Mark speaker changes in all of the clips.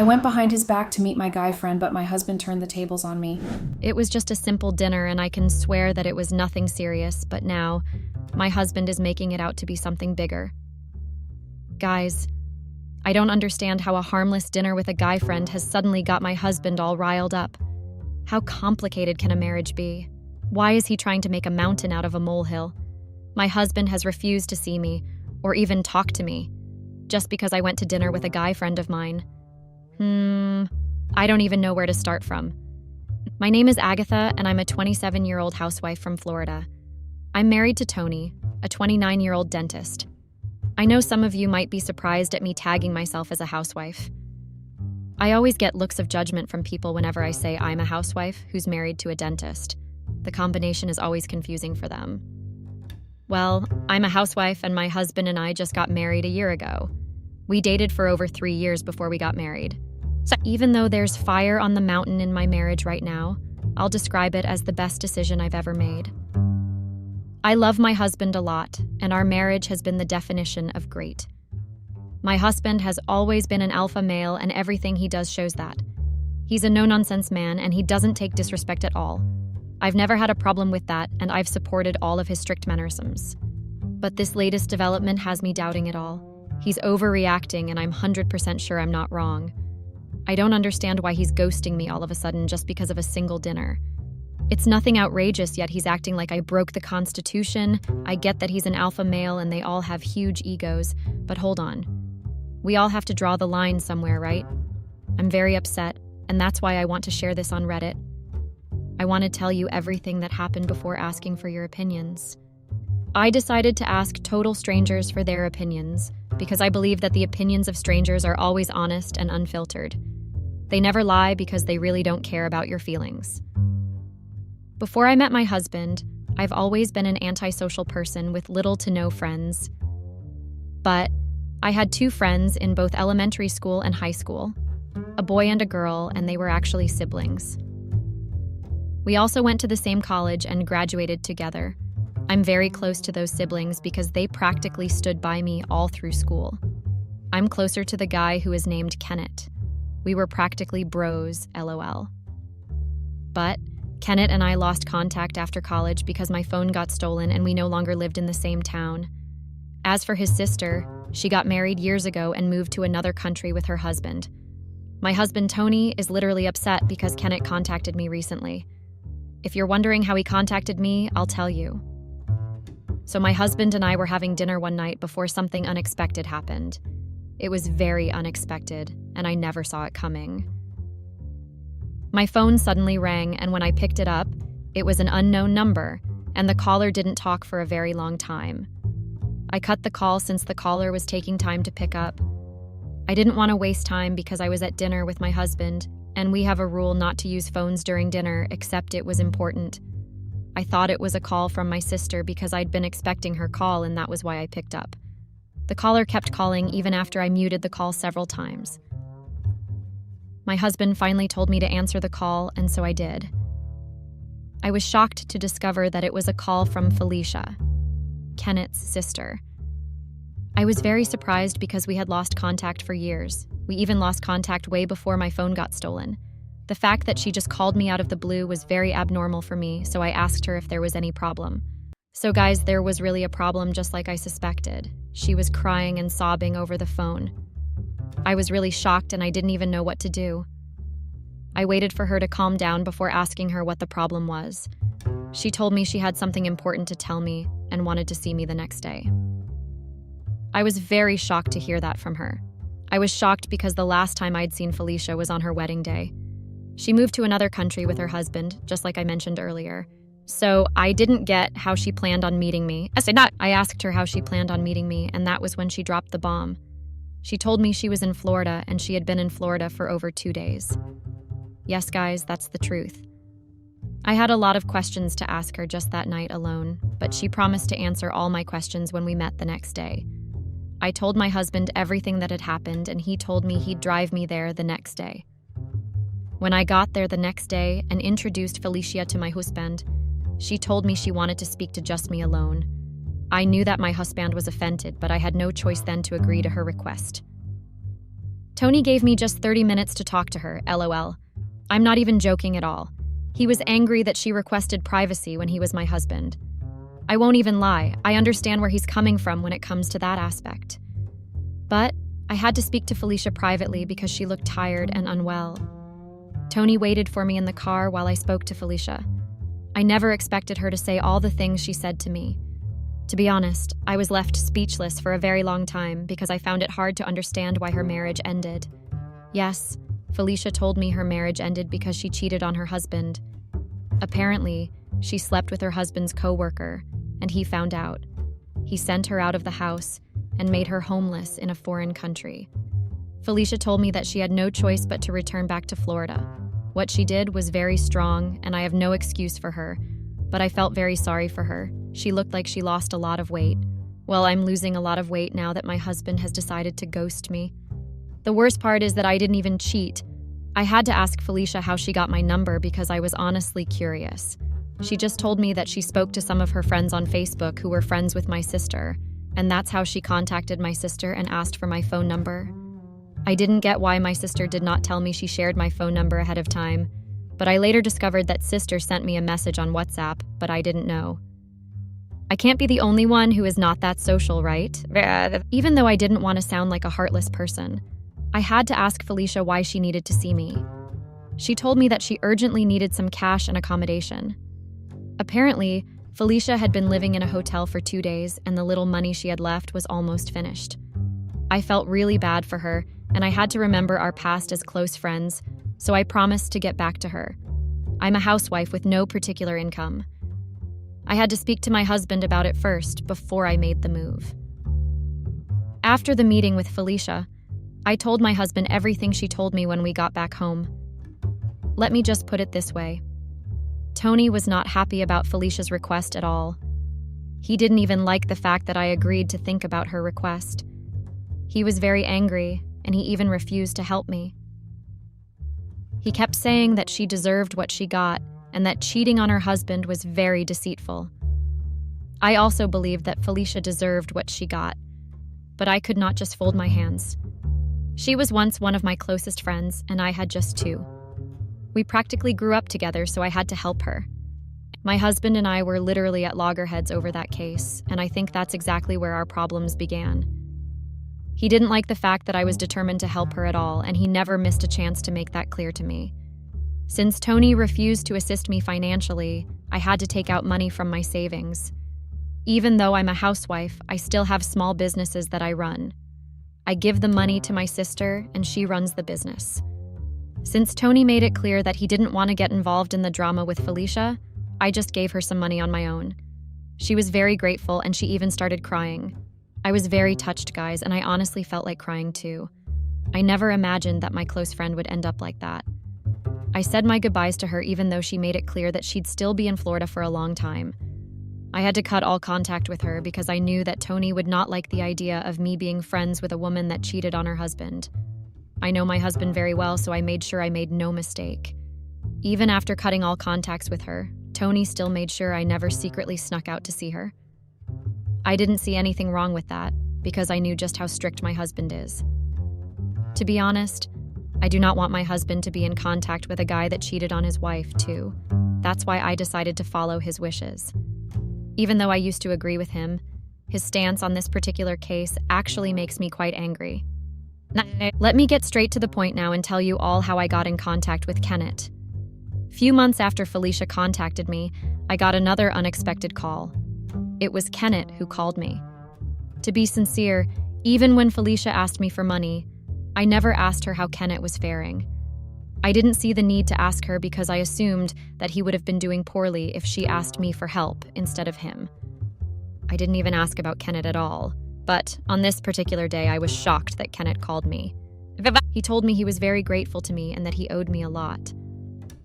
Speaker 1: I went behind his back to meet my guy friend, but my husband turned the tables on me.
Speaker 2: It was just a simple dinner, and I can swear that it was nothing serious, but now my husband is making it out to be something bigger. Guys, I don't understand how a harmless dinner with a guy friend has suddenly got my husband all riled up. How complicated can a marriage be? Why is he trying to make a mountain out of a molehill? My husband has refused to see me, or even talk to me, just because I went to dinner with a guy friend of mine. I don't even know where to start from. My name is Agatha, and I'm a 27-year-old housewife from Florida. I'm married to Tony, a 29-year-old dentist. I know some of you might be surprised at me tagging myself as a housewife. I always get looks of judgment from people whenever I say I'm a housewife who's married to a dentist. The combination is always confusing for them. Well, I'm a housewife, and my husband and I just got married a year ago. We dated for over 3 years before we got married. So even though there's fire on the mountain in my marriage right now, I'll describe it as the best decision I've ever made. I love my husband a lot, and our marriage has been the definition of great. My husband has always been an alpha male, and everything he does shows that. He's a no-nonsense man, and he doesn't take disrespect at all. I've never had a problem with that, and I've supported all of his strict mannerisms. But this latest development has me doubting it all. He's overreacting, and I'm 100% sure I'm not wrong. I don't understand why he's ghosting me all of a sudden just because of a single dinner. It's nothing outrageous, yet he's acting like I broke the Constitution. I get that he's an alpha male and they all have huge egos, but hold on. We all have to draw the line somewhere, right? I'm very upset, and that's why I want to share this on Reddit. I want to tell you everything that happened before asking for your opinions. I decided to ask total strangers for their opinions because I believe that the opinions of strangers are always honest and unfiltered. They never lie because they really don't care about your feelings. Before I met my husband, I've always been an antisocial person with little to no friends. But I had 2 friends in both elementary school and high school, a boy and a girl, and they were actually siblings. We also went to the same college and graduated together. I'm very close to those siblings because they practically stood by me all through school. I'm closer to the guy who is named Kenneth. We were practically bros, LOL. But Kenneth and I lost contact after college because my phone got stolen and we no longer lived in the same town. As for his sister, she got married years ago and moved to another country with her husband. My husband, Tony, is literally upset because Kenneth contacted me recently. If you're wondering how he contacted me, I'll tell you. So my husband and I were having dinner one night before something unexpected happened. It was very unexpected, and I never saw it coming. My phone suddenly rang, and when I picked it up, it was an unknown number, and the caller didn't talk for a very long time. I cut the call since the caller was taking time to pick up. I didn't want to waste time because I was at dinner with my husband, and we have a rule not to use phones during dinner except it was important. I thought it was a call from my sister because I'd been expecting her call, and that was why I picked up. The caller kept calling even after I muted the call several times. My husband finally told me to answer the call, and so I did. I was shocked to discover that it was a call from Felicia, Kenneth's sister. I was very surprised because we had lost contact for years. We even lost contact way before my phone got stolen. The fact that she just called me out of the blue was very abnormal for me, so I asked her if there was any problem. So guys, there was really a problem just like I suspected. She was crying and sobbing over the phone. I was really shocked and I didn't even know what to do. I waited for her to calm down before asking her what the problem was. She told me she had something important to tell me and wanted to see me the next day. I was very shocked to hear that from her. I was shocked because the last time I'd seen Felicia was on her wedding day. She moved to another country with her husband, just like I mentioned earlier. So I didn't get how she planned on meeting me. I asked her how she planned on meeting me, and that was when she dropped the bomb. She told me she was in Florida, and she had been in Florida for over 2 days. Yes, guys, that's the truth. I had a lot of questions to ask her just that night alone, but she promised to answer all my questions when we met the next day. I told my husband everything that had happened, and he told me he'd drive me there the next day. When I got there the next day and introduced Felicia to my husband, she told me she wanted to speak to just me alone. I knew that my husband was offended, but I had no choice then to agree to her request. Tony gave me just 30 minutes to talk to her, lol. I'm not even joking at all. He was angry that she requested privacy when he was my husband. I won't even lie, I understand where he's coming from when it comes to that aspect. But I had to speak to Felicia privately because she looked tired and unwell. Tony waited for me in the car while I spoke to Felicia. I never expected her to say all the things she said to me. To be honest, I was left speechless for a very long time because I found it hard to understand why her marriage ended. Yes, Felicia told me her marriage ended because she cheated on her husband. Apparently, she slept with her husband's coworker, and he found out. He sent her out of the house and made her homeless in a foreign country. Felicia told me that she had no choice but to return back to Florida. What she did was very strong, and I have no excuse for her, but I felt very sorry for her. She looked like she lost a lot of weight. Well, I'm losing a lot of weight now that my husband has decided to ghost me. The worst part is that I didn't even cheat. I had to ask Felicia how she got my number because I was honestly curious. She just told me that she spoke to some of her friends on Facebook who were friends with my sister, and that's how she contacted my sister and asked for my phone number. I didn't get why my sister did not tell me she shared my phone number ahead of time, but I later discovered that sister sent me a message on WhatsApp, but I didn't know. I can't be the only one who is not that social, right? Even though I didn't want to sound like a heartless person, I had to ask Felicia why she needed to see me. She told me that she urgently needed some cash and accommodation. Apparently, Felicia had been living in a hotel for 2 days, and the little money she had left was almost finished. I felt really bad for her, and I had to remember our past as close friends, so I promised to get back to her. I'm a housewife with no particular income. I had to speak to my husband about it first, before I made the move. After the meeting with Felicia, I told my husband everything she told me when we got back home. Let me just put it this way. Tony was not happy about Felicia's request at all. He didn't even like the fact that I agreed to think about her request. He was very angry, and he even refused to help me. He kept saying that she deserved what she got, and that cheating on her husband was very deceitful. I also believed that Felicia deserved what she got, but I could not just fold my hands. She was once one of my closest friends, and I had just 2. We practically grew up together, so I had to help her. My husband and I were literally at loggerheads over that case, and I think that's exactly where our problems began. He didn't like the fact that I was determined to help her at all, and he never missed a chance to make that clear to me. Since Tony refused to assist me financially, I had to take out money from my savings. Even though I'm a housewife, I still have small businesses that I run. I give the money to my sister, and she runs the business. Since Tony made it clear that he didn't want to get involved in the drama with Felicia, I just gave her some money on my own. She was very grateful, and she even started crying. I was very touched, guys, and I honestly felt like crying too. I never imagined that my close friend would end up like that. I said my goodbyes to her even though she made it clear that she'd still be in Florida for a long time. I had to cut all contact with her because I knew that Tony would not like the idea of me being friends with a woman that cheated on her husband. I know my husband very well, so I made sure I made no mistake. Even after cutting all contacts with her, Tony still made sure I never secretly snuck out to see her. I didn't see anything wrong with that because I knew just how strict my husband is. To be honest, I do not want my husband to be in contact with a guy that cheated on his wife, too. That's why I decided to follow his wishes. Even though I used to agree with him, his stance on this particular case actually makes me quite angry. Let me get straight to the point now and tell you all how I got in contact with Kenneth. Few months after Felicia contacted me, I got another unexpected call. It was Kenneth who called me. To be sincere, even when Felicia asked me for money, I never asked her how Kenneth was faring. I didn't see the need to ask her because I assumed that he would have been doing poorly if she asked me for help instead of him. I didn't even ask about Kenneth at all, but on this particular day I was shocked that Kenneth called me. He told me he was very grateful to me and that he owed me a lot.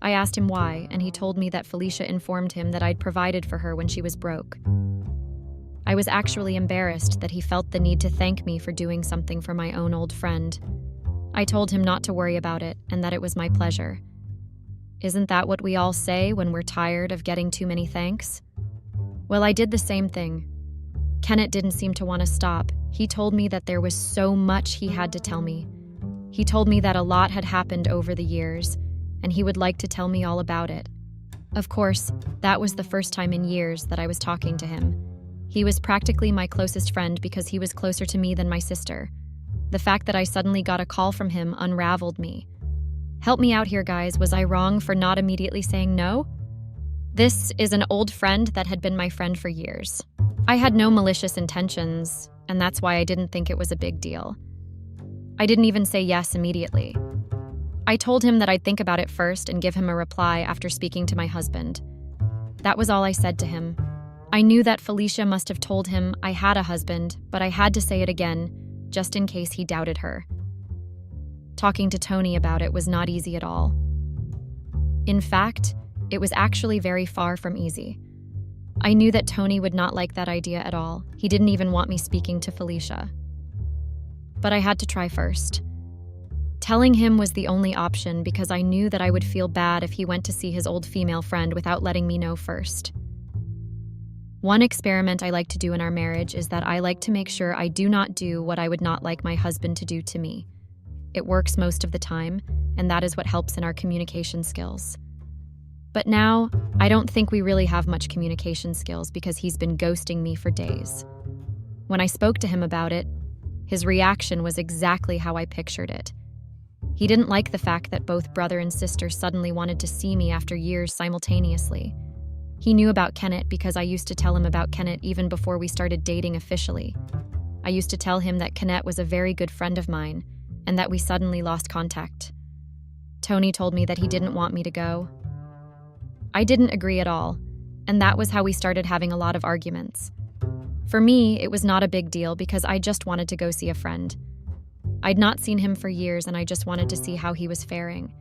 Speaker 2: I asked him why, and he told me that Felicia informed him that I'd provided for her when she was broke. I was actually embarrassed that he felt the need to thank me for doing something for my own old friend. I told him not to worry about it and that it was my pleasure. Isn't that what we all say when we're tired of getting too many thanks? Well, I did the same thing. Kenneth didn't seem to want to stop. He told me that there was so much he had to tell me. He told me that a lot had happened over the years, and he would like to tell me all about it. Of course, that was the first time in years that I was talking to him. He was practically my closest friend because he was closer to me than my sister. The fact that I suddenly got a call from him unraveled me. Help me out here, guys. Was I wrong for not immediately saying no? This is an old friend that had been my friend for years. I had no malicious intentions, and that's why I didn't think it was a big deal. I didn't even say yes immediately. I told him that I'd think about it first and give him a reply after speaking to my husband. That was all I said to him. I knew that Felicia must have told him I had a husband, but I had to say it again, just in case he doubted her. Talking to Tony about it was not easy at all. In fact, it was actually very far from easy. I knew that Tony would not like that idea at all. He didn't even want me speaking to Felicia. But I had to try first. Telling him was the only option because I knew that I would feel bad if he went to see his old female friend without letting me know first. One experiment I like to do in our marriage is that I like to make sure I do not do what I would not like my husband to do to me. It works most of the time, and that is what helps in our communication skills. But now, I don't think we really have much communication skills because he's been ghosting me for days. When I spoke to him about it, his reaction was exactly how I pictured it. He didn't like the fact that both brother and sister suddenly wanted to see me after years simultaneously. He knew about Kenneth because I used to tell him about Kenneth even before we started dating officially. I used to tell him that Kenneth was a very good friend of mine and that we suddenly lost contact. Tony told me that he didn't want me to go. I didn't agree at all, and that was how we started having a lot of arguments. For me, it was not a big deal because I just wanted to go see a friend. I'd not seen him for years and I just wanted to see how he was faring.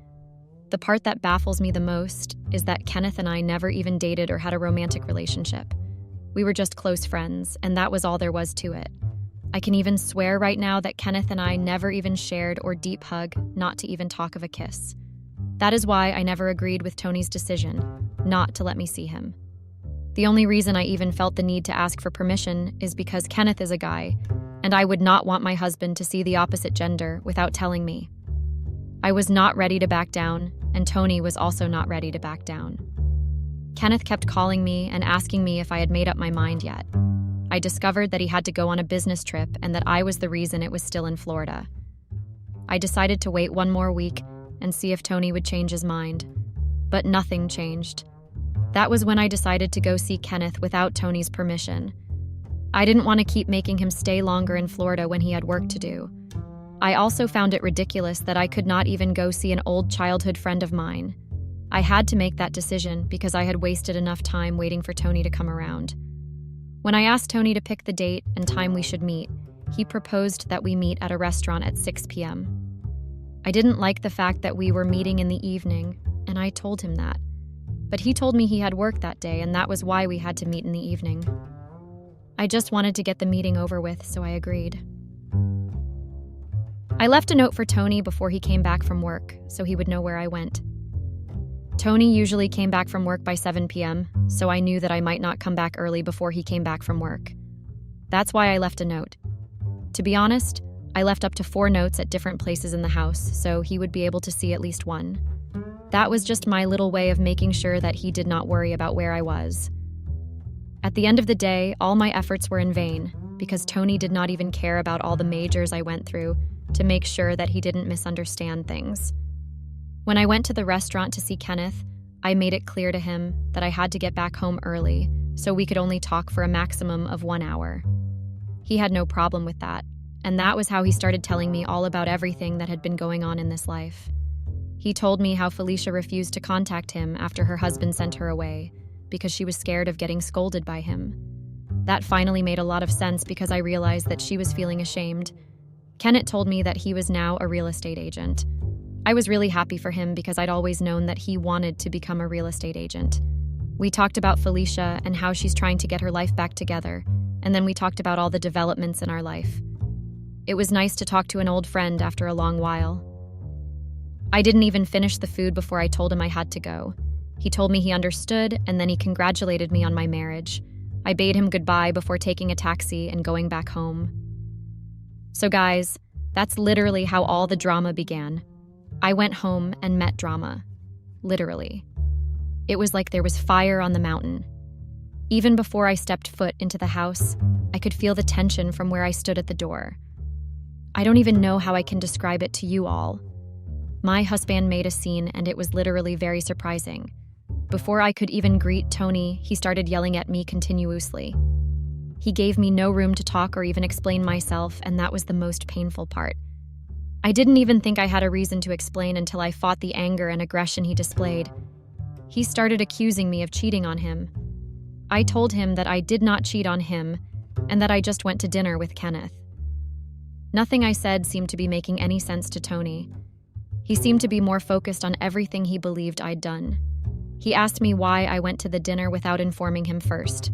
Speaker 2: The part that baffles me the most is that Kenneth and I never even dated or had a romantic relationship. We were just close friends, and that was all there was to it. I can even swear right now that Kenneth and I never even shared or deep hug, not to even talk of a kiss. That is why I never agreed with Tony's decision not to let me see him. The only reason I even felt the need to ask for permission is because Kenneth is a guy, and I would not want my husband to see the opposite gender without telling me. I was not ready to back down, and Tony was also not ready to back down. Kenneth kept calling me and asking me if I had made up my mind yet. I discovered that he had to go on a business trip and that I was the reason it was still in Florida. I decided to wait one more week and see if Tony would change his mind, but nothing changed. That was when I decided to go see Kenneth without Tony's permission. I didn't want to keep making him stay longer in Florida when he had work to do. I also found it ridiculous that I could not even go see an old childhood friend of mine. I had to make that decision because I had wasted enough time waiting for Tony to come around. When I asked Tony to pick the date and time we should meet, he proposed that we meet at a restaurant at 6 p.m. I didn't like the fact that we were meeting in the evening, and I told him that. But he told me he had work that day, and that was why we had to meet in the evening. I just wanted to get the meeting over with, so I agreed. I left a note for Tony before he came back from work, so he would know where I went. Tony usually came back from work by 7 p.m., so I knew that I might not come back early before he came back from work. That's why I left a note. To be honest, I left up to 4 notes at different places in the house, so he would be able to see at least one. That was just my little way of making sure that he did not worry about where I was. At the end of the day, all my efforts were in vain, because Tony did not even care about all the majors I went through to make sure that he didn't misunderstand things. When I went to the restaurant to see Kenneth, I made it clear to him that I had to get back home early, so we could only talk for a maximum of 1 hour. He had no problem with that, and that was how he started telling me all about everything that had been going on in this life. He told me how Felicia refused to contact him after her husband sent her away, because she was scared of getting scolded by him. That finally made a lot of sense because I realized that she was feeling ashamed. Kenneth told me that he was now a real estate agent. I was really happy for him because I'd always known that he wanted to become a real estate agent. We talked about Felicia and how she's trying to get her life back together, and then we talked about all the developments in our life. It was nice to talk to an old friend after a long while. I didn't even finish the food before I told him I had to go. He told me he understood, and then he congratulated me on my marriage. I bade him goodbye before taking a taxi and going back home. So guys, That's literally how all the drama began. I went home and met drama. Literally. It was like there was fire on the mountain. Even before I stepped foot into the house, I could feel the tension from where I stood at the door. I don't even know how I can describe it to you all. My husband made a scene, and it was literally very surprising. Before I could even greet Tony, he started yelling at me continuously. He gave me no room to talk or even explain myself, and that was the most painful part. I didn't even think I had a reason to explain until I fought the anger and aggression he displayed. He started accusing me of cheating on him. I told him that I did not cheat on him and that I just went to dinner with Kenneth. Nothing I said seemed to be making any sense to Tony. He seemed to be more focused on everything he believed I'd done. He asked me why I went to the dinner without informing him first.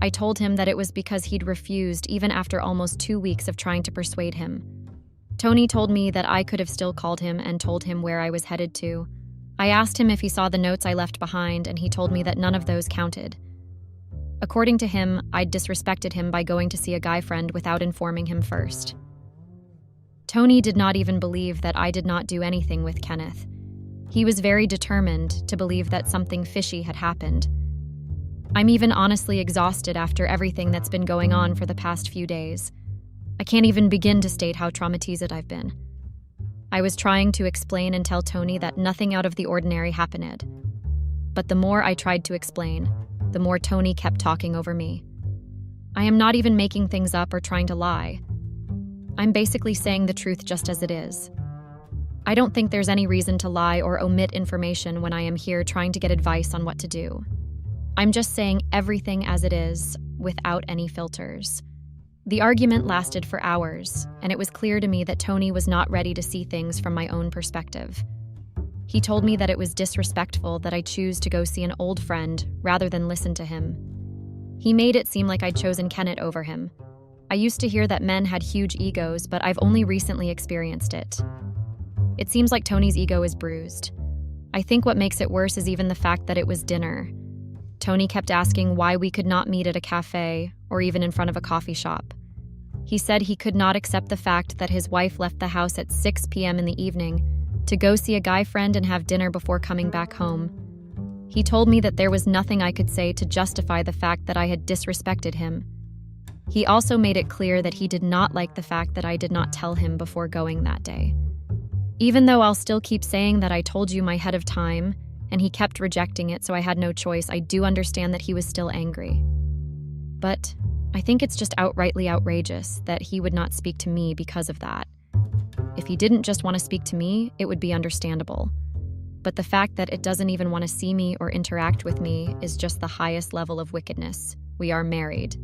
Speaker 2: I told him that it was because he'd refused even after almost 2 weeks of trying to persuade him. Tony told me that I could have still called him and told him where I was headed to. I asked him if he saw the notes I left behind, and he told me that none of those counted. According to him, I'd disrespected him by going to see a guy friend without informing him first. Tony did not even believe that I did not do anything with Kenneth. He was very determined to believe that something fishy had happened. I'm even honestly exhausted after everything that's been going on for the past few days. I can't even begin to state how traumatized I've been. I was trying to explain and tell Tony that nothing out of the ordinary happened. But the more I tried to explain, the more Tony kept talking over me. I am not even making things up or trying to lie. I'm basically saying the truth just as it is. I don't think there's any reason to lie or omit information when I am here trying to get advice on what to do. I'm just saying everything as it is, without any filters. The argument lasted for hours, and it was clear to me that Tony was not ready to see things from my own perspective. He told me that it was disrespectful that I choose to go see an old friend rather than listen to him. He made it seem like I'd chosen Kenneth over him. I used to hear that men had huge egos, but I've only recently experienced it. It seems like Tony's ego is bruised. I think what makes it worse is even the fact that it was dinner. Tony kept asking why we could not meet at a cafe or even in front of a coffee shop. He said he could not accept the fact that his wife left the house at 6 p.m. in the evening to go see a guy friend and have dinner before coming back home. He told me that there was nothing I could say to justify the fact that I had disrespected him. He also made it clear that he did not like the fact that I did not tell him before going that day. Even though I'll still keep saying that I told you my head of time, and he kept rejecting it, so I had no choice, I do understand that he was still angry. But I think it's just outrightly outrageous that he would not speak to me because of that. If he didn't just want to speak to me, it would be understandable. But the fact that it doesn't even want to see me or interact with me is just the highest level of wickedness. We are married.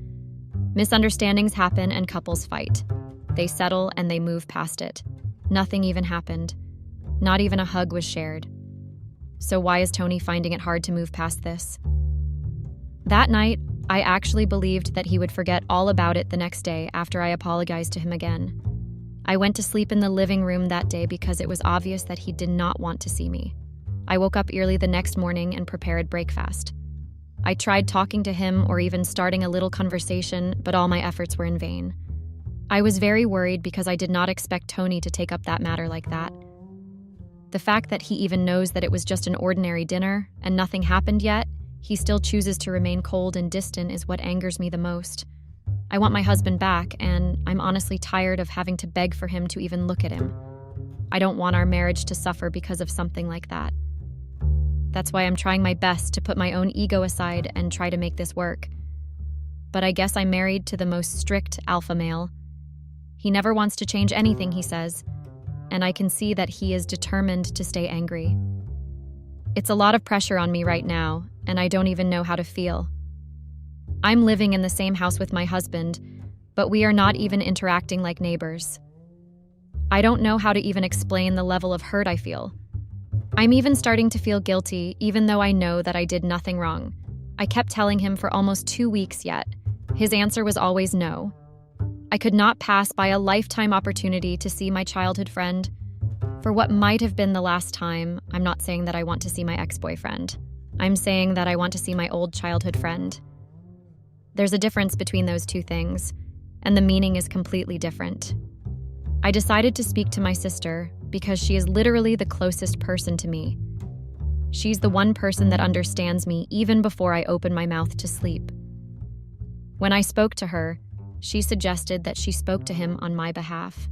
Speaker 2: Misunderstandings happen and couples fight. They settle and they move past it. Nothing even happened. Not even a hug was shared. So why is Tony finding it hard to move past this? That night, I actually believed that he would forget all about it the next day after I apologized to him again. I went to sleep in the living room that day because it was obvious that he did not want to see me. I woke up early the next morning and prepared breakfast. I tried talking to him or even starting a little conversation, but all my efforts were in vain. I was very worried because I did not expect Tony to take up that matter like that. The fact that he even knows that it was just an ordinary dinner and nothing happened yet, he still chooses to remain cold and distant is what angers me the most. I want my husband back, and I'm honestly tired of having to beg for him to even look at him. I don't want our marriage to suffer because of something like that. That's why I'm trying my best to put my own ego aside and try to make this work. But I guess I'm married to the most strict alpha male. He never wants to change anything, he says, and I can see that he is determined to stay angry. It's a lot of pressure on me right now, and I don't even know how to feel. I'm living in the same house with my husband, but we are not even interacting like neighbors. I don't know how to even explain the level of hurt I feel. I'm even starting to feel guilty, even though I know that I did nothing wrong. I kept telling him for almost 2 weeks yet. His answer was always no. I could not pass by a lifetime opportunity to see my childhood friend. For what might have been the last time, I'm not saying that I want to see my ex-boyfriend. I'm saying that I want to see my old childhood friend. There's a difference between those two things, and the meaning is completely different. I decided to speak to my sister because she is literally the closest person to me. She's the one person that understands me even before I open my mouth to sleep. When I spoke to her, she suggested that she spoke to him on my behalf.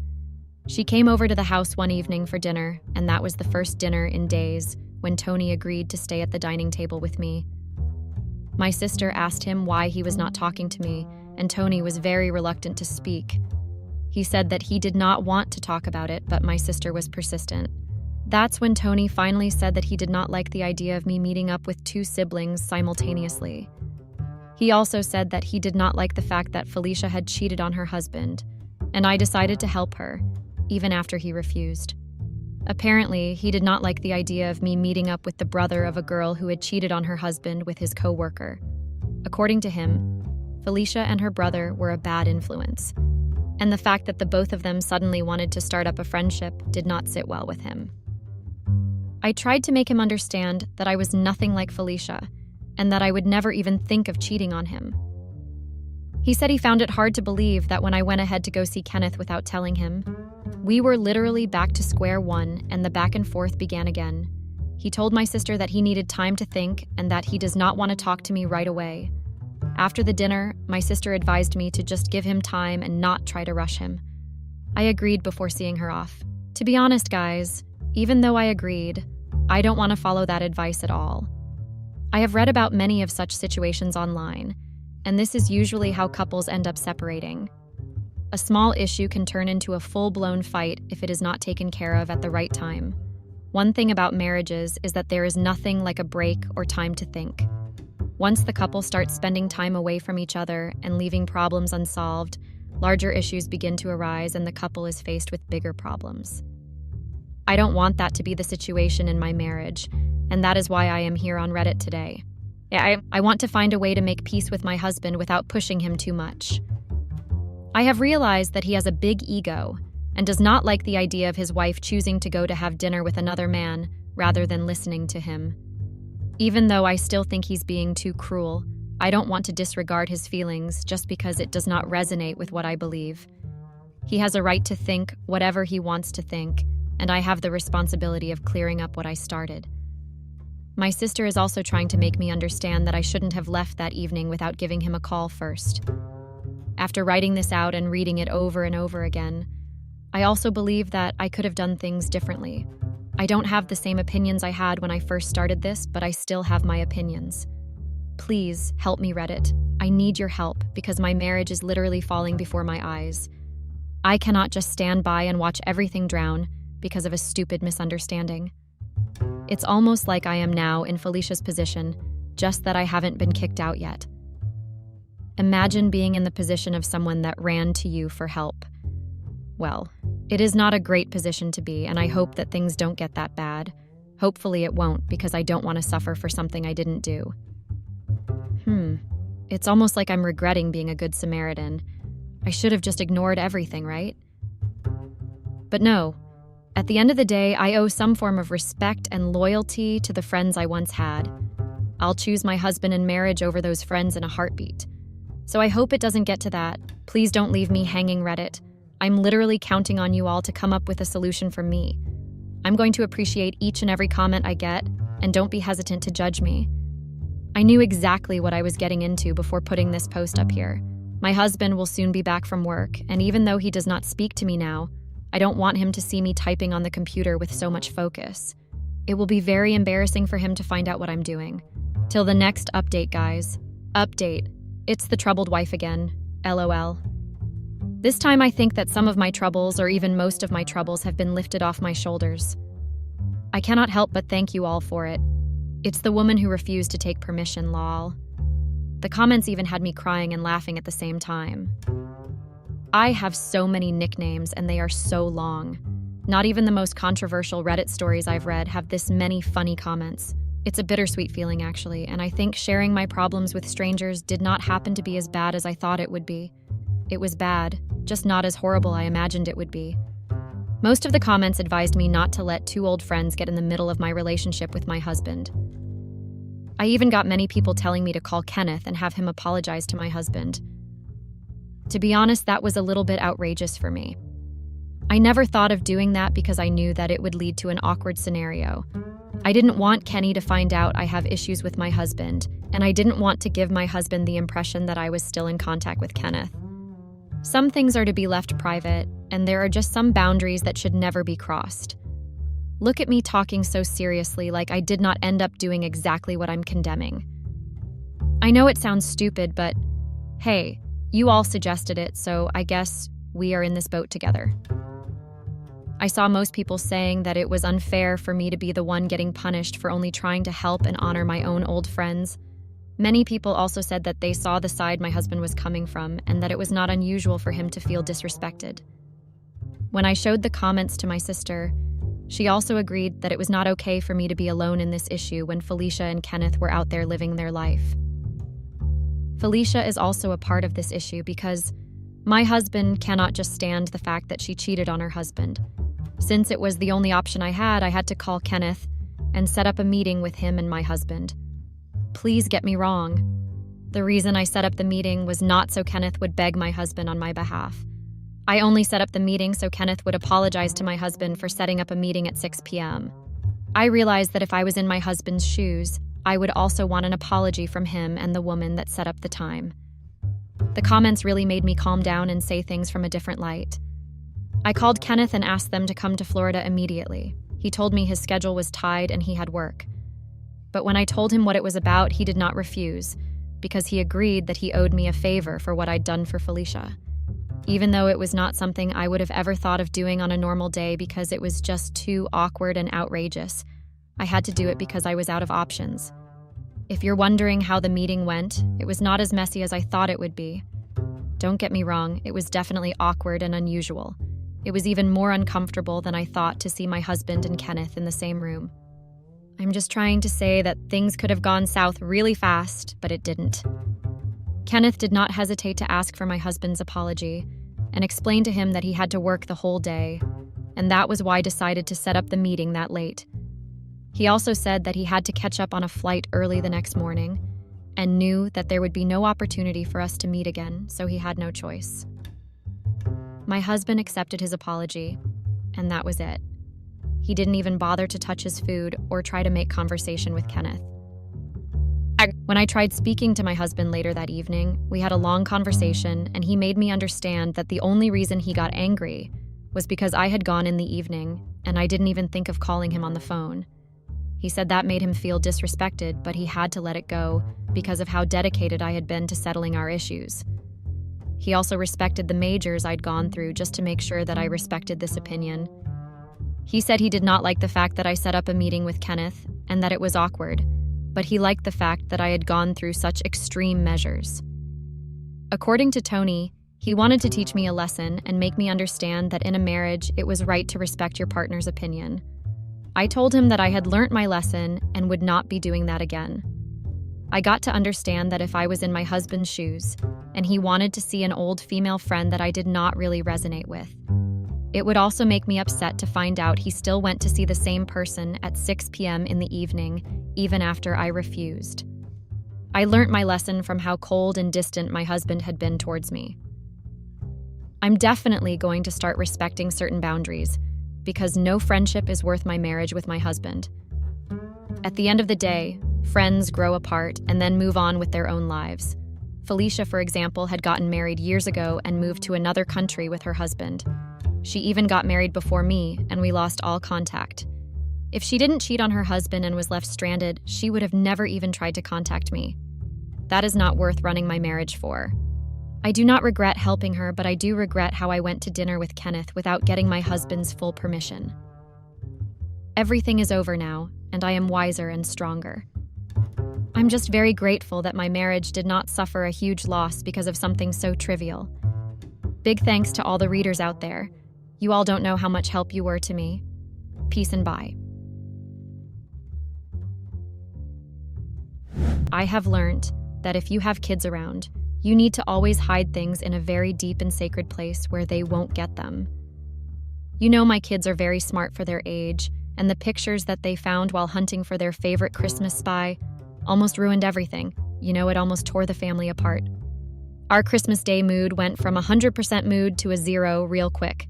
Speaker 2: She came over to the house one evening for dinner, and that was the first dinner in days when Tony agreed to stay at the dining table with me. My sister asked him why he was not talking to me, and Tony was very reluctant to speak. He said that he did not want to talk about it, but my sister was persistent. That's when Tony finally said that he did not like the idea of me meeting up with two siblings simultaneously. He also said that he did not like the fact that Felicia had cheated on her husband, and I decided to help her, even after he refused. Apparently, he did not like the idea of me meeting up with the brother of a girl who had cheated on her husband with his co-worker. According to him, Felicia and her brother were a bad influence, and the fact that the both of them suddenly wanted to start up a friendship did not sit well with him. I tried to make him understand that I was nothing like Felicia, and that I would never even think of cheating on him. He said he found it hard to believe that when I went ahead to go see Kenneth without telling him. We were literally back to square one, and the back and forth began again. He told my sister that he needed time to think and that he does not want to talk to me right away. After the dinner, my sister advised me to just give him time and not try to rush him. I agreed before seeing her off. To be honest, guys, even though I agreed, I don't want to follow that advice at all. I have read about many of such situations online, and this is usually how couples end up separating. A small issue can turn into a full-blown fight if it is not taken care of at the right time. One thing about marriages is that there is nothing like a break or time to think. Once the couple starts spending time away from each other and leaving problems unsolved, larger issues begin to arise and the couple is faced with bigger problems. I don't want that to be the situation in my marriage, and that is why I am here on Reddit today. I want to find a way to make peace with my husband without pushing him too much. I have realized that he has a big ego and does not like the idea of his wife choosing to go to have dinner with another man rather than listening to him. Even though I still think he's being too cruel, I don't want to disregard his feelings just because it does not resonate with what I believe. He has a right to think whatever he wants to think, and I have the responsibility of clearing up what I started. My sister is also trying to make me understand that I shouldn't have left that evening without giving him a call first. After writing this out and reading it over and over again, I also believe that I could have done things differently. I don't have the same opinions I had when I first started this, but I still have my opinions. Please help me, Reddit. I need your help because my marriage is literally falling before my eyes. I cannot just stand by and watch everything drown because of a stupid misunderstanding. It's almost like I am now in Felicia's position, just that I haven't been kicked out yet. Imagine being in the position of someone that ran to you for help. Well, it is not a great position to be, and I hope that things don't get that bad. Hopefully it won't, because I don't want to suffer for something I didn't do. It's almost like I'm regretting being a good Samaritan. I should have just ignored everything, right? But no. At the end of the day, I owe some form of respect and loyalty to the friends I once had. I'll choose my husband in marriage over those friends in a heartbeat. So I hope it doesn't get to that. Please don't leave me hanging, Reddit. I'm literally counting on you all to come up with a solution for me. I'm going to appreciate each and every comment I get, and don't be hesitant to judge me. I knew exactly what I was getting into before putting this post up here. My husband will soon be back from work, and even though he does not speak to me now, I don't want him to see me typing on the computer with so much focus. It will be very embarrassing for him to find out what I'm doing. Till the next update, guys. Update. It's the troubled wife again. LOL. This time I think that some of my troubles, or even most of my troubles, have been lifted off my shoulders. I cannot help but thank you all for it. It's the woman who refused to take permission, lol. The comments even had me crying and laughing at the same time. I have so many nicknames and they are so long. Not even the most controversial Reddit stories I've read have this many funny comments. It's a bittersweet feeling, actually, and I think sharing my problems with strangers did not happen to be as bad as I thought it would be. It was bad, just not as horrible I imagined it would be. Most of the comments advised me not to let two old friends get in the middle of my relationship with my husband. I even got many people telling me to call Kenneth and have him apologize to my husband. To be honest, that was a little bit outrageous for me. I never thought of doing that because I knew that it would lead to an awkward scenario. I didn't want Kenny to find out I have issues with my husband, and I didn't want to give my husband the impression that I was still in contact with Kenneth. Some things are to be left private, and there are just some boundaries that should never be crossed. Look at me talking so seriously, like I did not end up doing exactly what I'm condemning. I know it sounds stupid, but hey, you all suggested it, so I guess we are in this boat together. I saw most people saying that it was unfair for me to be the one getting punished for only trying to help and honor my own old friends. Many people also said that they saw the side my husband was coming from and that it was not unusual for him to feel disrespected. When I showed the comments to my sister, she also agreed that it was not okay for me to be alone in this issue when Felicia and Kenneth were out there living their life. Felicia is also a part of this issue because my husband cannot just stand the fact that she cheated on her husband. Since it was the only option I had to call Kenneth and set up a meeting with him and my husband. Please get me wrong. The reason I set up the meeting was not so Kenneth would beg my husband on my behalf. I only set up the meeting so Kenneth would apologize to my husband for setting up a meeting at 6 p.m. I realized that if I was in my husband's shoes, I would also want an apology from him and the woman that set up the time. The comments really made me calm down and say things from a different light. I called Kenneth and asked them to come to Florida immediately. He told me his schedule was tied and he had work. But when I told him what it was about, he did not refuse, because he agreed that he owed me a favor for what I'd done for Felicia. Even though it was not something I would have ever thought of doing on a normal day because it was just too awkward and outrageous, I had to do it because I was out of options. If you're wondering how the meeting went, it was not as messy as I thought it would be. Don't get me wrong, it was definitely awkward and unusual. It was even more uncomfortable than I thought to see my husband and Kenneth in the same room. I'm just trying to say that things could have gone south really fast, but it didn't. Kenneth did not hesitate to ask for my husband's apology and explained to him that he had to work the whole day, and that was why I decided to set up the meeting that late. He also said that he had to catch up on a flight early the next morning and knew that there would be no opportunity for us to meet again, so he had no choice. My husband accepted his apology, and that was it. He didn't even bother to touch his food or try to make conversation with Kenneth. When I tried speaking to my husband later that evening, we had a long conversation, and he made me understand that the only reason he got angry was because I had gone in the evening, and I didn't even think of calling him on the phone. He said that made him feel disrespected, but he had to let it go because of how dedicated I had been to settling our issues. He also respected the majors I'd gone through just to make sure that I respected this opinion. He said he did not like the fact that I set up a meeting with Kenneth and that it was awkward, but he liked the fact that I had gone through such extreme measures. According to Tony, he wanted to teach me a lesson and make me understand that in a marriage, it was right to respect your partner's opinion. I told him that I had learnt my lesson and would not be doing that again. I got to understand that if I was in my husband's shoes, and he wanted to see an old female friend that I did not really resonate with, it would also make me upset to find out he still went to see the same person at 6 p.m. in the evening, even after I refused. I learnt my lesson from how cold and distant my husband had been towards me. I'm definitely going to start respecting certain boundaries, because no friendship is worth my marriage with my husband. At the end of the day, friends grow apart and then move on with their own lives. Felicia, for example, had gotten married years ago and moved to another country with her husband. She even got married before me, and we lost all contact. If she didn't cheat on her husband and was left stranded, she would have never even tried to contact me. That is not worth running my marriage for. I do not regret helping her, but I do regret how I went to dinner with Kenneth without getting my husband's full permission. Everything is over now, and I am wiser and stronger. I'm just very grateful that my marriage did not suffer a huge loss because of something so trivial. Big thanks to all the readers out there. You all don't know how much help you were to me. Peace and bye. I have learned that if you have kids around, you need to always hide things in a very deep and sacred place where they won't get them. You know my kids are very smart for their age, and the pictures that they found while hunting for their favorite Christmas spy almost ruined everything. You know, it almost tore the family apart. Our Christmas Day mood went from 100% mood to a 0 real quick.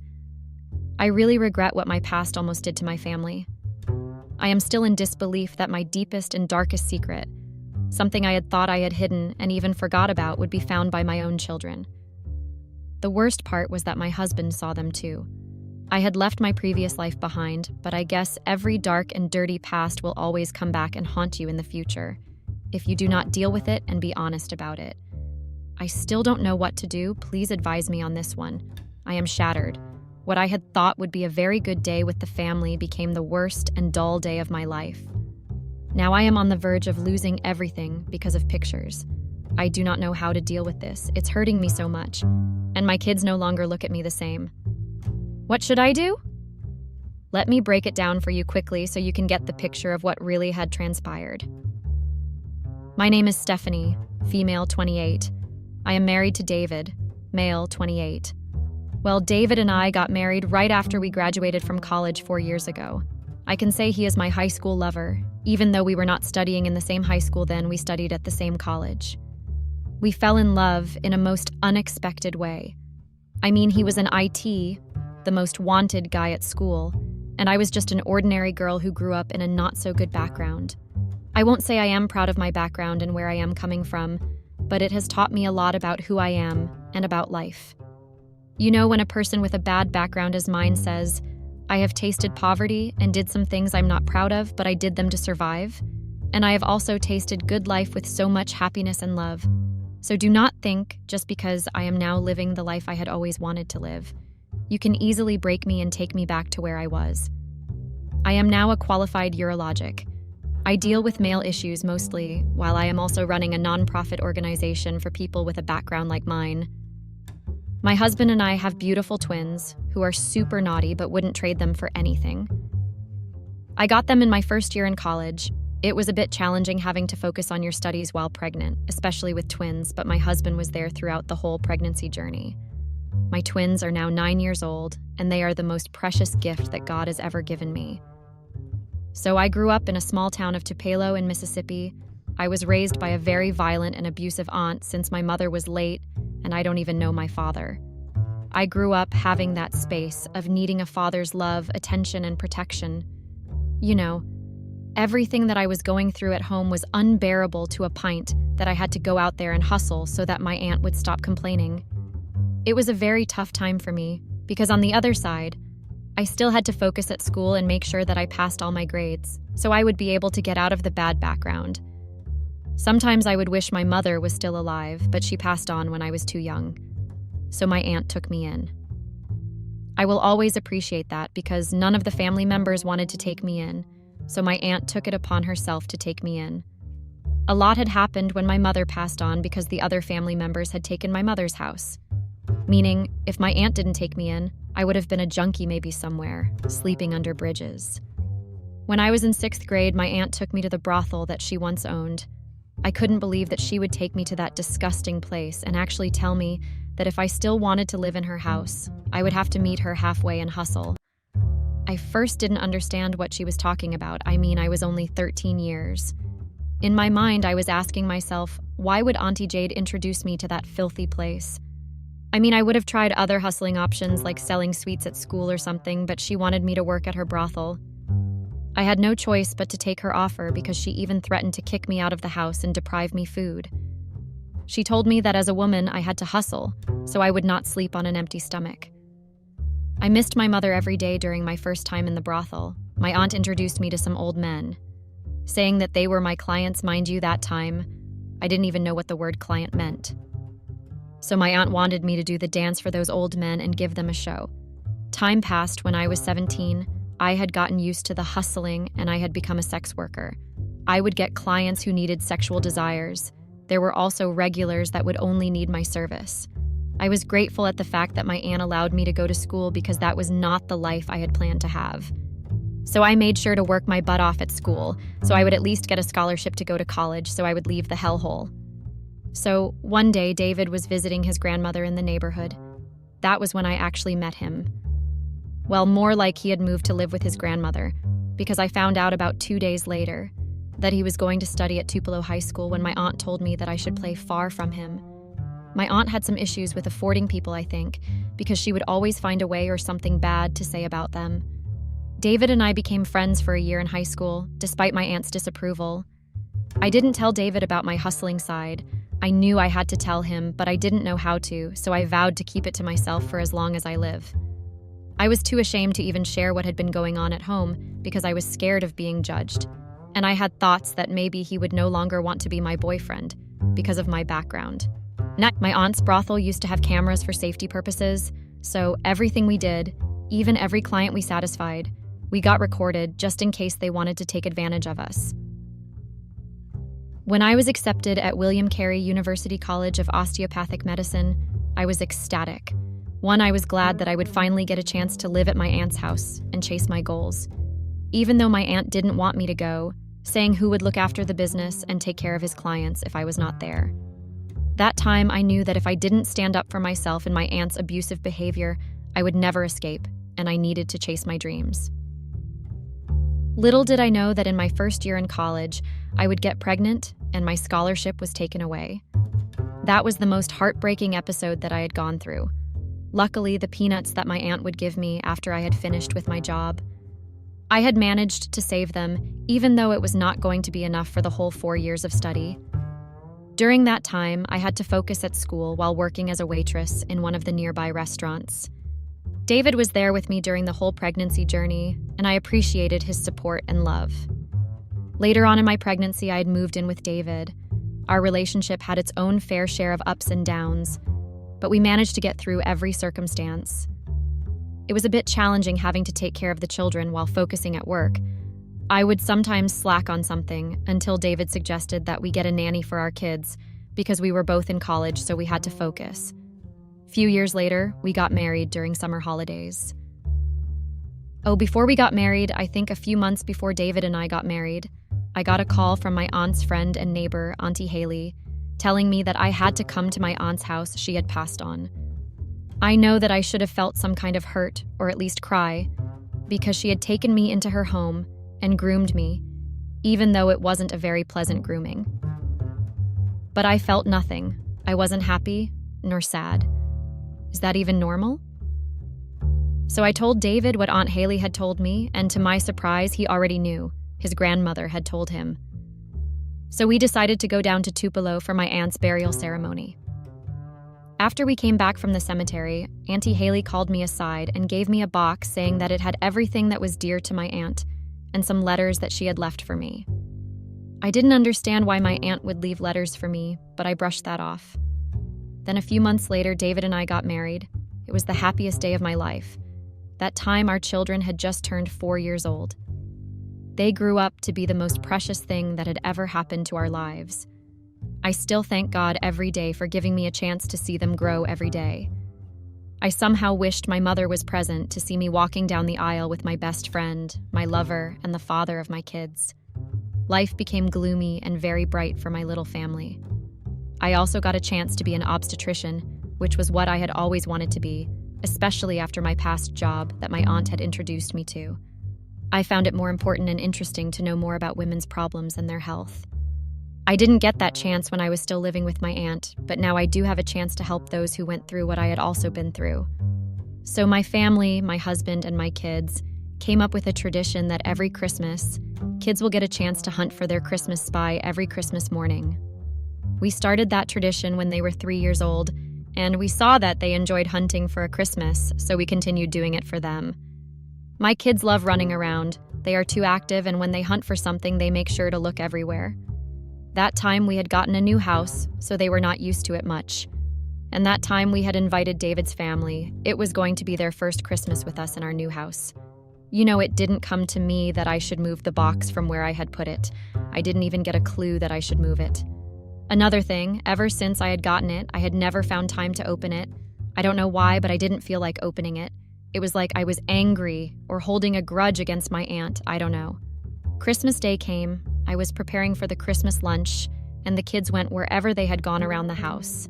Speaker 2: I really regret what my past almost did to my family. I am still in disbelief that my deepest and darkest secret, something I had thought I had hidden and even forgot about, would be found by my own children. The worst part was that my husband saw them too. I had left my previous life behind, but I guess every dark and dirty past will always come back and haunt you in the future, if you do not deal with it and be honest about it. I still don't know what to do. Please advise me on this one. I am shattered. What I had thought would be a very good day with the family became the worst and dull day of my life. Now I am on the verge of losing everything because of pictures. I do not know how to deal with this. It's hurting me so much, and my kids no longer look at me the same. What should I do? Let me break it down for you quickly so you can get the picture of what really had transpired. My name is Stephanie, female 28. I am married to David, male 28. Well, David and I got married right after we graduated from college 4 years ago. I can say he is my high school lover. Even though we were not studying in the same high school then, we studied at the same college. We fell in love in a most unexpected way. I mean, he was an IT, the most wanted guy at school, and I was just an ordinary girl who grew up in a not-so-good background. I won't say I am proud of my background and where I am coming from, but it has taught me a lot about who I am and about life. You know, when a person with a bad background as mine says, I have tasted poverty and did some things I'm not proud of, but I did them to survive. And I have also tasted good life with so much happiness and love. So do not think, just because I am now living the life I had always wanted to live, you can easily break me and take me back to where I was. I am now a qualified urologic. I deal with male issues mostly, while I am also running a nonprofit organization for people with a background like mine. My husband and I have beautiful twins who are super naughty but wouldn't trade them for anything. I got them in my first year in college. It was a bit challenging having to focus on your studies while pregnant, especially with twins, but my husband was there throughout the whole pregnancy journey. My twins are now 9 years old, and they are the most precious gift that God has ever given me. So I grew up in a small town of Tupelo in Mississippi. I was raised by a very violent and abusive aunt since my mother was late, and I don't even know my father. I grew up having that space of needing a father's love, attention, and protection. You know, everything that I was going through at home was unbearable to a point that I had to go out there and hustle so that my aunt would stop complaining. It was a very tough time for me, because on the other side, I still had to focus at school and make sure that I passed all my grades, so I would be able to get out of the bad background. Sometimes I would wish my mother was still alive, but she passed on when I was too young. So my aunt took me in. I will always appreciate that because none of the family members wanted to take me in, so my aunt took it upon herself to take me in. A lot had happened when my mother passed on because the other family members had taken my mother's house. Meaning, if my aunt didn't take me in, I would have been a junkie maybe somewhere, sleeping under bridges. When I was in 6th grade, my aunt took me to the brothel that she once owned. I couldn't believe that she would take me to that disgusting place and actually tell me that if I still wanted to live in her house, I would have to meet her halfway and hustle. I first didn't understand what she was talking about. I mean, I was only 13 years. In my mind, I was asking myself, why would Auntie Jade introduce me to that filthy place? I mean, I would have tried other hustling options like selling sweets at school or something, but she wanted me to work at her brothel. I had no choice but to take her offer because she even threatened to kick me out of the house and deprive me food. She told me that as a woman, I had to hustle, so I would not sleep on an empty stomach. I missed my mother every day during my first time in the brothel. My aunt introduced me to some old men, saying that they were my clients. Mind you, that time, I didn't even know what the word client meant. So my aunt wanted me to do the dance for those old men and give them a show. Time passed. When I was 17, I had gotten used to the hustling and I had become a sex worker. I would get clients who needed sexual desires. There were also regulars that would only need my service. I was grateful at the fact that my aunt allowed me to go to school because that was not the life I had planned to have. So I made sure to work my butt off at school, so I would at least get a scholarship to go to college, so I would leave the hellhole. So one day, David was visiting his grandmother in the neighborhood. That was when I actually met him. Well, more like he had moved to live with his grandmother, because I found out about 2 days later that he was going to study at Tupelo High School when my aunt told me that I should play far from him. My aunt had some issues with affording people, I think, because she would always find a way or something bad to say about them. David and I became friends for a year in high school, despite my aunt's disapproval. I didn't tell David about my hustling side. I knew I had to tell him, but I didn't know how to, so I vowed to keep it to myself for as long as I live. I was too ashamed to even share what had been going on at home because I was scared of being judged. And I had thoughts that maybe he would no longer want to be my boyfriend because of my background. My aunt's brothel used to have cameras for safety purposes, so everything we did, even every client we satisfied, we got recorded just in case they wanted to take advantage of us. When I was accepted at William Carey University College of Osteopathic Medicine, I was ecstatic. One, I was glad that I would finally get a chance to live at my aunt's house and chase my goals. Even though my aunt didn't want me to go, saying who would look after the business and take care of his clients if I was not there. That time, I knew that if I didn't stand up for myself and my aunt's abusive behavior, I would never escape, and I needed to chase my dreams. Little did I know that in my first year in college, I would get pregnant and my scholarship was taken away. That was the most heartbreaking episode that I had gone through. Luckily, the peanuts that my aunt would give me after I had finished with my job, I had managed to save them, even though it was not going to be enough for the whole 4 years of study. During that time, I had to focus at school while working as a waitress in one of the nearby restaurants. David was there with me during the whole pregnancy journey, and I appreciated his support and love. Later on in my pregnancy, I had moved in with David. Our relationship had its own fair share of ups and downs, but we managed to get through every circumstance. It was a bit challenging having to take care of the children while focusing at work. I would sometimes slack on something until David suggested that we get a nanny for our kids because we were both in college, so we had to focus. Few years later, we got married during summer holidays. Before we got married, I think a few months before David and I got married, I got a call from my aunt's friend and neighbor, Auntie Haley, telling me that I had to come to my aunt's house she had passed on. I know that I should have felt some kind of hurt, or at least cry, because she had taken me into her home and groomed me, even though it wasn't a very pleasant grooming. But I felt nothing. I wasn't happy, nor sad. Is that even normal? So I told David what Aunt Haley had told me, and to my surprise, he already knew. His grandmother had told him. So we decided to go down to Tupelo for my aunt's burial ceremony. After we came back from the cemetery, Auntie Haley called me aside and gave me a box saying that it had everything that was dear to my aunt and some letters that she had left for me. I didn't understand why my aunt would leave letters for me, but I brushed that off. Then a few months later, David and I got married. It was the happiest day of my life. That time, our children had just turned 4 years old. They grew up to be the most precious thing that had ever happened to our lives. I still thank God every day for giving me a chance to see them grow every day. I somehow wished my mother was present to see me walking down the aisle with my best friend, my lover, and the father of my kids. Life became gloomy and very bright for my little family. I also got a chance to be an obstetrician, which was what I had always wanted to be, especially after my past job that my aunt had introduced me to. I found it more important and interesting to know more about women's problems and their health. I didn't get that chance when I was still living with my aunt, but now I do have a chance to help those who went through what I had also been through. So my family, my husband, and my kids came up with a tradition that every Christmas, kids will get a chance to hunt for their Christmas spy every Christmas morning. We started that tradition when they were 3 years old, and we saw that they enjoyed hunting for a Christmas, so we continued doing it for them. My kids love running around. They are too active, and when they hunt for something, they make sure to look everywhere. That time we had gotten a new house, so they were not used to it much. And that time we had invited David's family. It was going to be their first Christmas with us in our new house. You know, it didn't come to me that I should move the box from where I had put it. I didn't even get a clue that I should move it. Another thing, ever since I had gotten it, I had never found time to open it. I don't know why, but I didn't feel like opening it. It was like I was angry or holding a grudge against my aunt, I don't know. Christmas Day came, I was preparing for the Christmas lunch, and the kids went wherever they had gone around the house.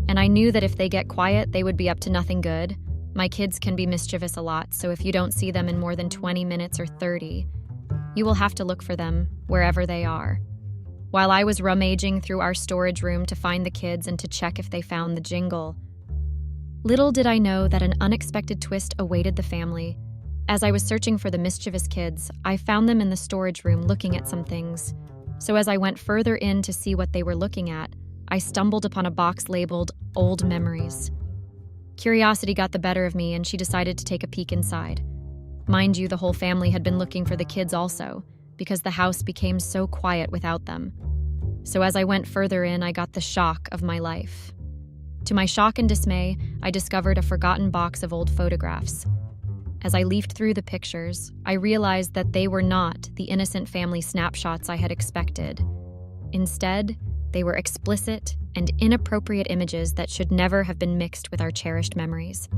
Speaker 2: And I knew that if they get quiet, they would be up to nothing good. My kids can be mischievous a lot, so if you don't see them in more than 20 minutes or 30, you will have to look for them wherever they are. While I was rummaging through our storage room to find the kids and to check if they found the jingle, Little did I know that an unexpected twist awaited the family. As I was searching for the mischievous kids, I found them in the storage room looking at some things. So as I went further in to see what they were looking at, I stumbled upon a box labeled Old Memories. Curiosity got the better of me, and she decided to take a peek inside. Mind you, the whole family had been looking for the kids also, because the house became so quiet without them. So as I went further in, I got the shock of my life. To my shock and dismay, I discovered a forgotten box of old photographs. As I leafed through the pictures, I realized that they were not the innocent family snapshots I had expected. Instead, they were explicit and inappropriate images that should never have been mixed with our cherished memories.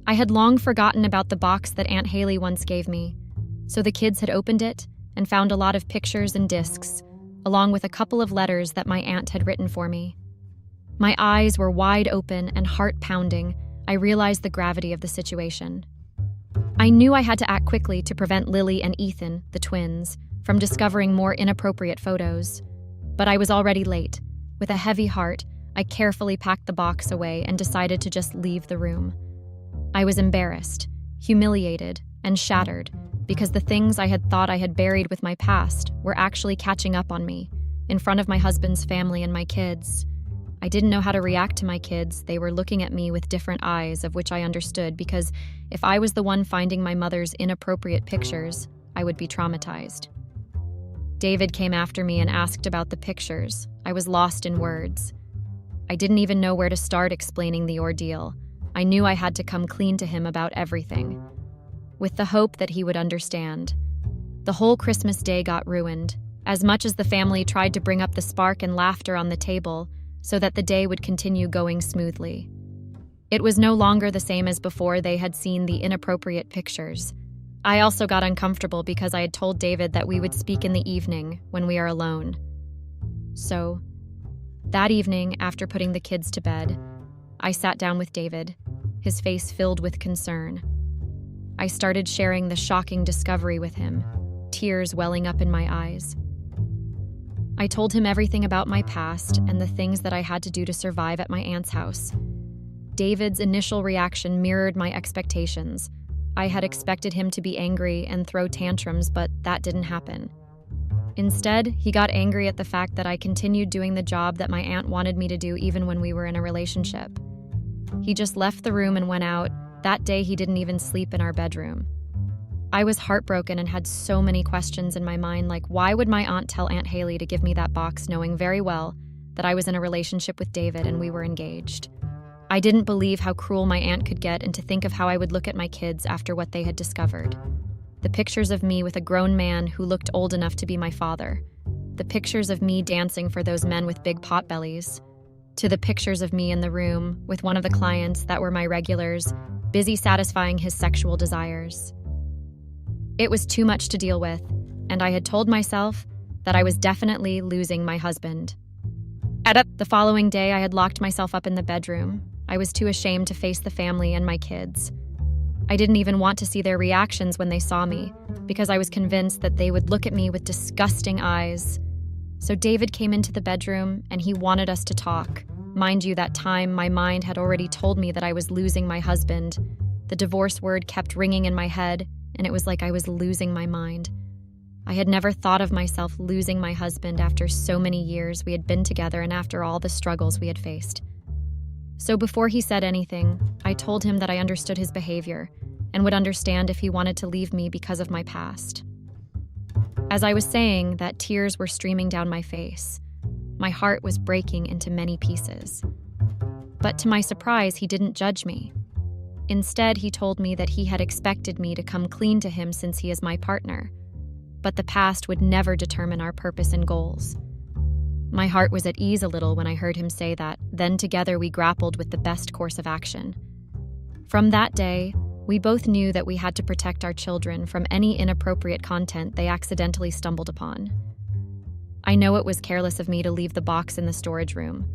Speaker 2: I had long forgotten about the box that Aunt Haley once gave me, so the kids had opened it and found a lot of pictures and discs, along with a couple of letters that my aunt had written for me. My eyes were wide open and heart pounding. I realized the gravity of the situation. I knew I had to act quickly to prevent Lily and Ethan, the twins, from discovering more inappropriate photos. But I was already late. With a heavy heart, I carefully packed the box away and decided to just leave the room. I was embarrassed, humiliated, and shattered because the things I had thought I had buried with my past were actually catching up on me, in front of my husband's family and my kids. I didn't know how to react to my kids. They were looking at me with different eyes, of which I understood, because if I was the one finding my mother's inappropriate pictures, I would be traumatized. David came after me and asked about the pictures. I was lost in words. I didn't even know where to start explaining the ordeal. I knew I had to come clean to him about everything, with the hope that he would understand. The whole Christmas day got ruined. As much as the family tried to bring up the spark and laughter on the table so that the day would continue going smoothly, it was no longer the same as before they had seen the inappropriate pictures. I also got uncomfortable because I had told David that we would speak in the evening when we are alone. So, that evening, after putting the kids to bed, I sat down with David, his face filled with concern. I started sharing the shocking discovery with him, tears welling up in my eyes. I told him everything about my past and the things that I had to do to survive at my aunt's house. David's initial reaction mirrored my expectations. I had expected him to be angry and throw tantrums, but that didn't happen. Instead, he got angry at the fact that I continued doing the job that my aunt wanted me to do even when we were in a relationship. He just left the room and went out. That day, he didn't even sleep in our bedroom. I was heartbroken and had so many questions in my mind, like why would my aunt tell Aunt Haley to give me that box knowing very well that I was in a relationship with David and we were engaged? I didn't believe how cruel my aunt could get, and to think of how I would look at my kids after what they had discovered. The pictures of me with a grown man who looked old enough to be my father. The pictures of me dancing for those men with big pot bellies. To the pictures of me in the room with one of the clients that were my regulars, busy satisfying his sexual desires. It was too much to deal with, and I had told myself that I was definitely losing my husband. The following day, I had locked myself up in the bedroom. I was too ashamed to face the family and my kids. I didn't even want to see their reactions when they saw me, because I was convinced that they would look at me with disgusting eyes. So David came into the bedroom, and he wanted us to talk. Mind you, that time, my mind had already told me that I was losing my husband. The divorce word kept ringing in my head, and it was like I was losing my mind. I had never thought of myself losing my husband after so many years we had been together and after all the struggles we had faced. So before he said anything, I told him that I understood his behavior and would understand if he wanted to leave me because of my past. As I was saying that, tears were streaming down my face. My heart was breaking into many pieces. But to my surprise, he didn't judge me. Instead, he told me that he had expected me to come clean to him since he is my partner, but the past would never determine our purpose and goals. My heart was at ease a little when I heard him say that. Then together we grappled with the best course of action. From that day, we both knew that we had to protect our children from any inappropriate content they accidentally stumbled upon. I know it was careless of me to leave the box in the storage room,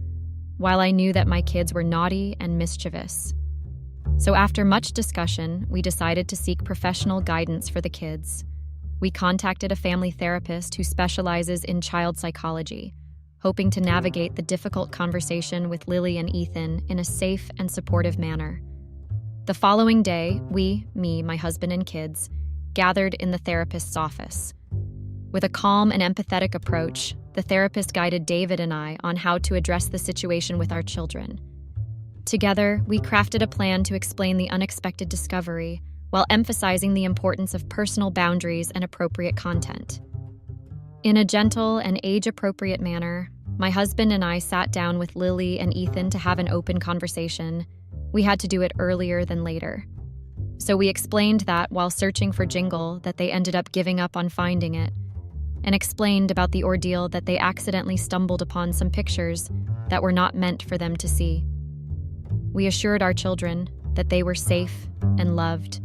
Speaker 2: while I knew that my kids were naughty and mischievous. So after much discussion, we decided to seek professional guidance for the kids. We contacted a family therapist who specializes in child psychology. hoping to navigate the difficult conversation with Lily and Ethan in a safe and supportive manner. The following day, me, my husband, and kids gathered in the therapist's office. With a calm and empathetic approach, the therapist guided David and I on how to address the situation with our children. Together, we crafted a plan to explain the unexpected discovery while emphasizing the importance of personal boundaries and appropriate content. In a gentle and age-appropriate manner, my husband and I sat down with Lily and Ethan to have an open conversation. We had to do it earlier than later. So we explained that while searching for Jingle, that they ended up giving up on finding it, and explained about the ordeal that they accidentally stumbled upon some pictures that were not meant for them to see. We assured our children that they were safe and loved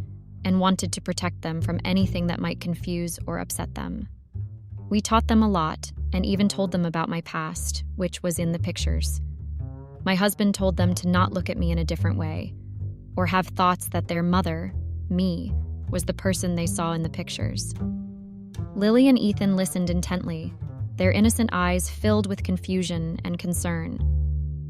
Speaker 2: and wanted to protect them from anything that might confuse or upset them. We taught them a lot and even told them about my past, which was in the pictures. My husband told them to not look at me in a different way or have thoughts that their mother, me, was the person they saw in the pictures. Lily and Ethan listened intently, their innocent eyes filled with confusion and concern.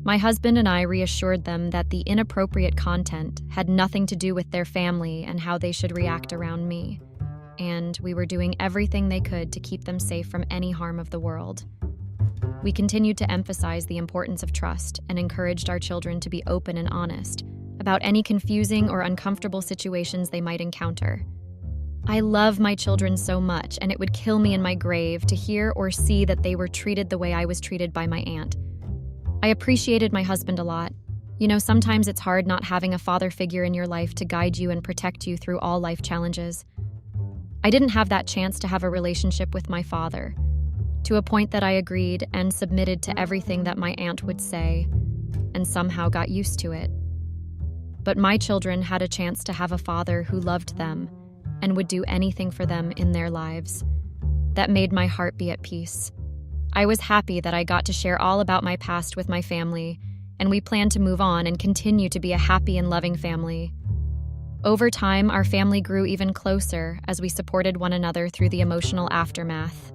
Speaker 2: My husband and I reassured them that the inappropriate content had nothing to do with their family and how they should react around me, and we were doing everything they could to keep them safe from any harm of the world. We continued to emphasize the importance of trust and encouraged our children to be open and honest about any confusing or uncomfortable situations they might encounter. I love my children so much, and it would kill me in my grave to hear or see that they were treated the way I was treated by my aunt. I appreciated my husband a lot. You know, sometimes it's hard not having a father figure in your life to guide you and protect you through all life challenges. I didn't have that chance to have a relationship with my father, to a point that I agreed and submitted to everything that my aunt would say, and somehow got used to it. But my children had a chance to have a father who loved them and would do anything for them in their lives. That made my heart be at peace. I was happy that I got to share all about my past with my family, and we plan to move on and continue to be a happy and loving family. Over time, our family grew even closer as we supported one another through the emotional aftermath.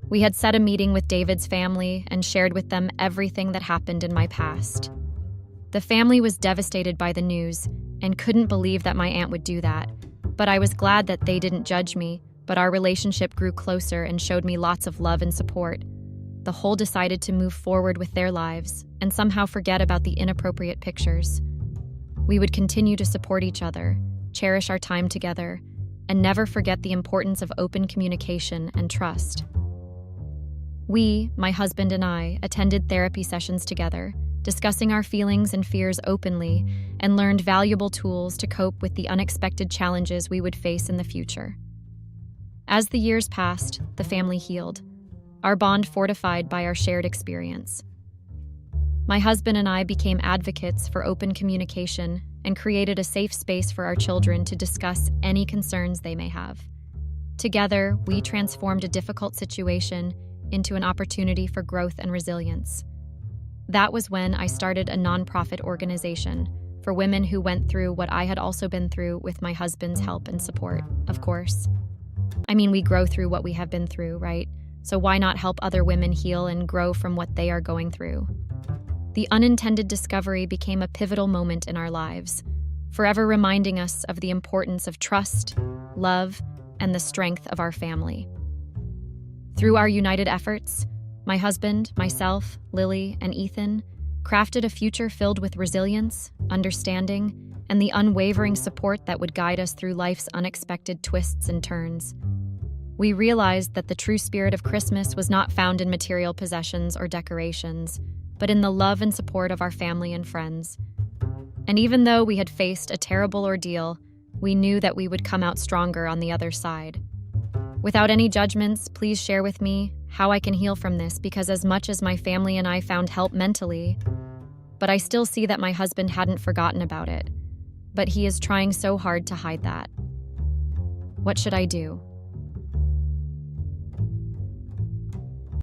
Speaker 2: We had set a meeting with David's family and shared with them everything that happened in my past. The family was devastated by the news and couldn't believe that my aunt would do that, but I was glad that they didn't judge me, but our relationship grew closer and showed me lots of love and support. The whole decided to move forward with their lives and somehow forget about the inappropriate pictures. We would continue to support each other, cherish our time together, and never forget the importance of open communication and trust. We, my husband and I, attended therapy sessions together, discussing our feelings and fears openly, and learned valuable tools to cope with the unexpected challenges we would face in the future. As the years passed, the family healed, our bond fortified by our shared experience. My husband and I became advocates for open communication and created a safe space for our children to discuss any concerns they may have. Together, we transformed a difficult situation into an opportunity for growth and resilience. That was when I started a nonprofit organization for women who went through what I had also been through with my husband's help and support, of course. I mean, we grow through what we have been through, right? So why not help other women heal and grow from what they are going through? The unintended discovery became a pivotal moment in our lives, forever reminding us of the importance of trust, love, and the strength of our family. Through our united efforts, my husband, myself, Lily, and Ethan crafted a future filled with resilience, understanding, and the unwavering support that would guide us through life's unexpected twists and turns. We realized that the true spirit of Christmas was not found in material possessions or decorations, but in the love and support of our family and friends. And even though we had faced a terrible ordeal, we knew that we would come out stronger on the other side. Without any judgments, please share with me how I can heal from this, because as much as my family and I found help mentally, but I still see that my husband hadn't forgotten about it. But he is trying so hard to hide that. What should I do?